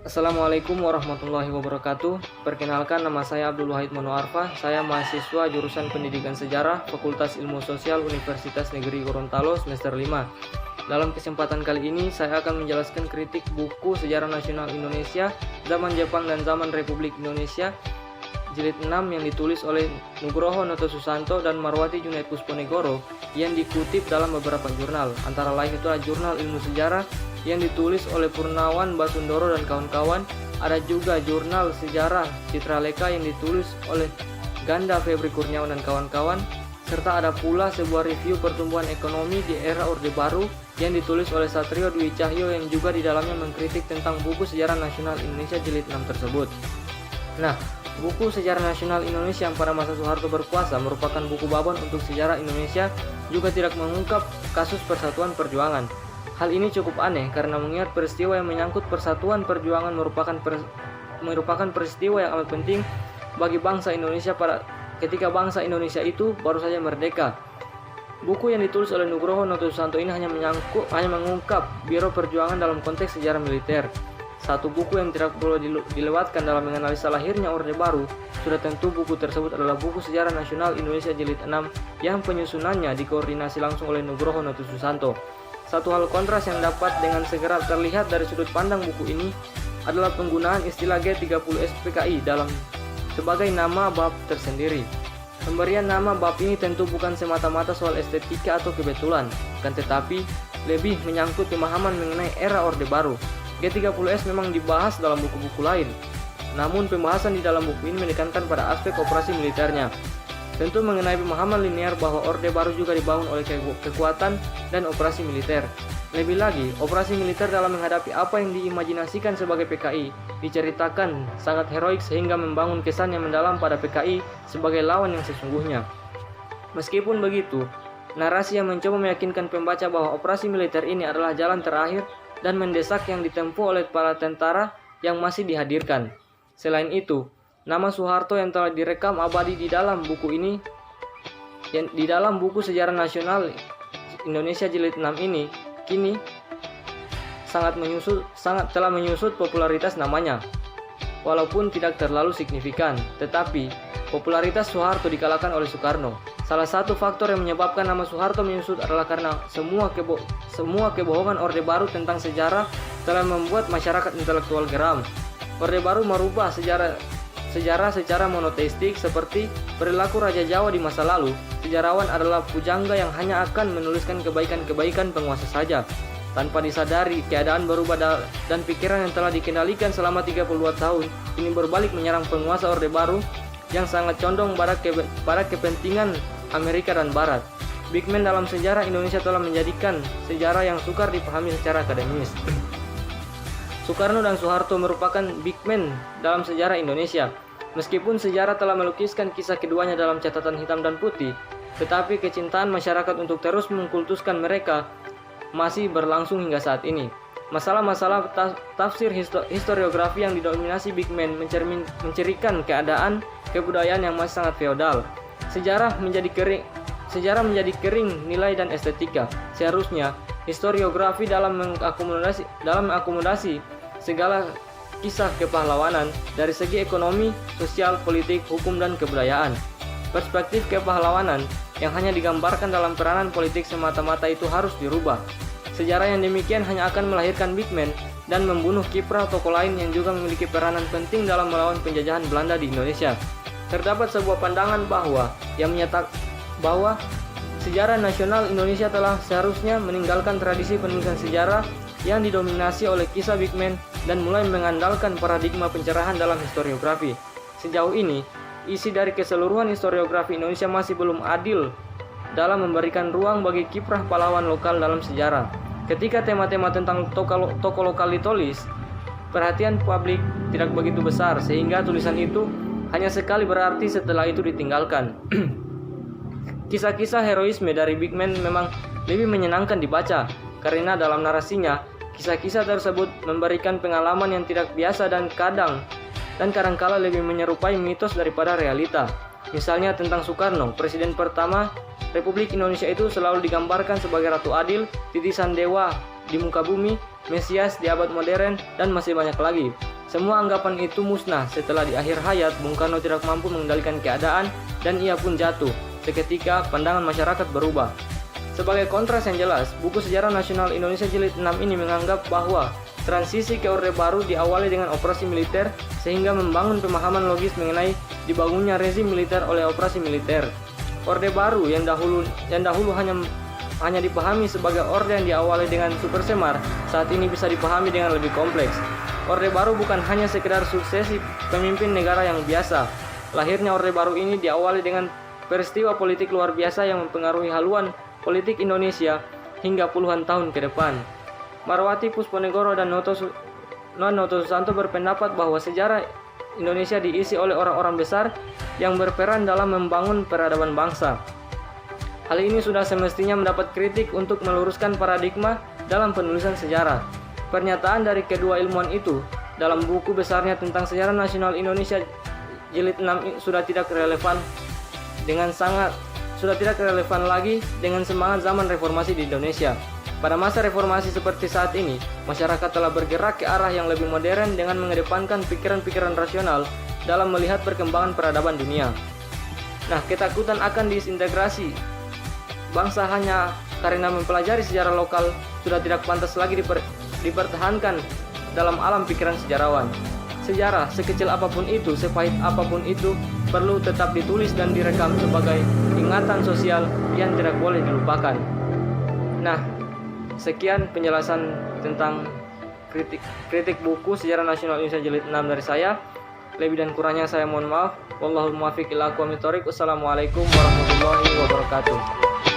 Assalamualaikum warahmatullahi wabarakatuh. Perkenalkan, nama saya Abdul Wahid Monoarfa. Saya mahasiswa jurusan Pendidikan Sejarah Fakultas Ilmu Sosial Universitas Negeri Gorontalo semester 5. Dalam kesempatan kali ini saya akan menjelaskan kritik buku Sejarah Nasional Indonesia Zaman Jepang dan Zaman Republik Indonesia jilid 6 yang ditulis oleh Nugroho Noto Susanto dan Marwati Junaid Pusponegoro yang dikutip dalam beberapa jurnal. Antara lain itulah Jurnal Ilmu Sejarah yang ditulis oleh Purnawan Basundoro dan kawan-kawan. Ada juga Jurnal Sejarah Citraleka yang ditulis oleh Ganda Febri Kurniawan dan kawan-kawan, serta ada pula sebuah review pertumbuhan ekonomi di era Orde Baru yang ditulis oleh Satrio Dwi Cahyo yang juga di dalamnya mengkritik tentang buku Sejarah Nasional Indonesia jilid 6 tersebut. Nah, buku Sejarah Nasional Indonesia yang pada masa Soeharto berkuasa merupakan buku babon untuk sejarah Indonesia, juga tidak mengungkap kasus persatuan perjuangan. Hal ini cukup aneh karena mengingat peristiwa yang menyangkut persatuan perjuangan merupakan peristiwa yang amat penting bagi bangsa Indonesia ketika bangsa Indonesia itu baru saja merdeka. Buku yang ditulis oleh Nugroho Noto Susanto ini hanya mengungkap Biro Perjuangan dalam konteks sejarah militer. Satu buku yang tidak perlu dilewatkan dalam menganalisa lahirnya Orde Baru. Sudah tentu buku tersebut adalah buku Sejarah Nasional Indonesia jilid 6 yang penyusunannya dikoordinasi langsung oleh Nugroho Noto Susanto. Satu hal kontras yang dapat dengan segera terlihat dari sudut pandang buku ini adalah penggunaan istilah G30S PKI sebagai nama bab tersendiri. Pemberian nama bab ini tentu bukan semata-mata soal estetika atau kebetulan, kan tetapi lebih menyangkut pemahaman mengenai era Orde Baru. G30S memang dibahas dalam buku-buku lain, namun pembahasan di dalam buku ini menekankan pada aspek operasi militernya. Tentu mengenai pemahaman linear bahwa Orde Baru juga dibangun oleh kekuatan dan operasi militer. Lebih lagi, operasi militer dalam menghadapi apa yang diimajinasikan sebagai PKI diceritakan sangat heroik sehingga membangun kesan yang mendalam pada PKI sebagai lawan yang sesungguhnya. Meskipun begitu, narasi yang mencoba meyakinkan pembaca bahwa operasi militer ini adalah jalan terakhir dan mendesak yang ditempuh oleh para tentara yang masih dihadirkan. Selain itu, nama Soeharto yang telah direkam abadi di dalam buku ini, di dalam buku Sejarah Nasional Indonesia jilid 6 ini, kini telah menyusut popularitas namanya. Walaupun tidak terlalu signifikan, tetapi popularitas Soeharto dikalahkan oleh Soekarno. Salah satu faktor yang menyebabkan nama Soeharto menyusut adalah karena semua kebohongan Orde Baru tentang sejarah telah membuat masyarakat intelektual geram. Orde Baru merubah sejarah secara monoteistik seperti perilaku Raja Jawa di masa lalu. Sejarawan adalah pujangga yang hanya akan menuliskan kebaikan-kebaikan penguasa saja. Tanpa disadari, keadaan berubah dan pikiran yang telah dikendalikan selama 32 tahun ini berbalik menyerang penguasa Orde Baru yang sangat condong pada kepentingan Amerika dan Barat. Big Man dalam sejarah Indonesia telah menjadikan sejarah yang sukar dipahami secara akademis. Soekarno dan Soeharto merupakan big man dalam sejarah Indonesia. Meskipun sejarah telah melukiskan kisah keduanya dalam catatan hitam dan putih, tetapi kecintaan masyarakat untuk terus mengkultuskan mereka masih berlangsung hingga saat ini. Masalah-masalah tafsir historiografi yang didominasi big man mencirikan keadaan kebudayaan yang masih sangat feodal. Sejarah menjadi kering nilai dan estetika. Seharusnya historiografi dalam mengakomodasi segala kisah kepahlawanan dari segi ekonomi, sosial, politik, hukum, dan kebudayaan. Perspektif kepahlawanan yang hanya digambarkan dalam peranan politik semata-mata itu harus dirubah. Sejarah yang demikian hanya akan melahirkan big man dan membunuh kiprah tokoh lain yang juga memiliki peranan penting dalam melawan penjajahan Belanda di Indonesia. Terdapat sebuah pandangan yang menyatakan bahwa sejarah nasional Indonesia telah seharusnya meninggalkan tradisi penulisan sejarah yang didominasi oleh kisah big man dan mulai mengandalkan paradigma pencerahan dalam historiografi. Sejauh ini, isi dari keseluruhan historiografi Indonesia masih belum adil dalam memberikan ruang bagi kiprah pahlawan lokal dalam sejarah. Ketika tema-tema tentang tokoh lokal ditulis, perhatian publik tidak begitu besar sehingga tulisan itu hanya sekali berarti setelah itu ditinggalkan. Kisah-kisah heroisme dari big man memang lebih menyenangkan dibaca karena dalam narasinya kisah-kisah tersebut memberikan pengalaman yang tidak biasa dan kadangkala lebih menyerupai mitos daripada realita. Misalnya tentang Soekarno, presiden pertama Republik Indonesia itu selalu digambarkan sebagai ratu adil, titisan dewa di muka bumi, Mesias di abad modern, dan masih banyak lagi. Semua anggapan itu musnah setelah di akhir hayat Bung Karno tidak mampu mengendalikan keadaan dan ia pun jatuh. Seketika pandangan masyarakat berubah. Sebagai kontras yang jelas, buku Sejarah Nasional Indonesia Jilid 6 ini menganggap bahwa transisi ke Orde Baru diawali dengan operasi militer sehingga membangun pemahaman logis mengenai dibangunnya rezim militer oleh operasi militer. Orde Baru yang dahulu hanya dipahami sebagai orde yang diawali dengan super semar, saat ini bisa dipahami dengan lebih kompleks. Orde Baru bukan hanya sekedar suksesi pemimpin negara yang biasa. Lahirnya Orde Baru ini diawali dengan peristiwa politik luar biasa yang mempengaruhi haluan politik Indonesia hingga puluhan tahun ke depan. Marwati Pusponegoro dan Noto Susanto berpendapat bahwa sejarah Indonesia diisi oleh orang-orang besar yang berperan dalam membangun peradaban bangsa. Hal ini sudah semestinya mendapat kritik untuk meluruskan paradigma dalam penulisan sejarah. Pernyataan dari kedua ilmuwan itu dalam buku besarnya tentang Sejarah Nasional Indonesia Jilid 6 sudah tidak relevan lagi dengan semangat zaman reformasi di Indonesia. Pada masa reformasi seperti saat ini, masyarakat telah bergerak ke arah yang lebih modern dengan mengedepankan pikiran-pikiran rasional dalam melihat perkembangan peradaban dunia. Nah, ketakutan akan disintegrasi bangsa hanya karena mempelajari sejarah lokal sudah tidak pantas lagi dipertahankan dalam alam pikiran sejarawan. Sejarah, sekecil apapun itu, sepahit apapun itu, perlu tetap ditulis dan direkam sebagai ingatan sosial yang tidak boleh dilupakan. Nah, sekian penjelasan tentang kritik buku Sejarah Nasional Indonesia Jilid 6 dari saya. Lebih dan kurangnya saya mohon maaf. Wallahul muwaffiq ila aqwamit thoriq. Wassalamualaikum warahmatullahi wabarakatuh.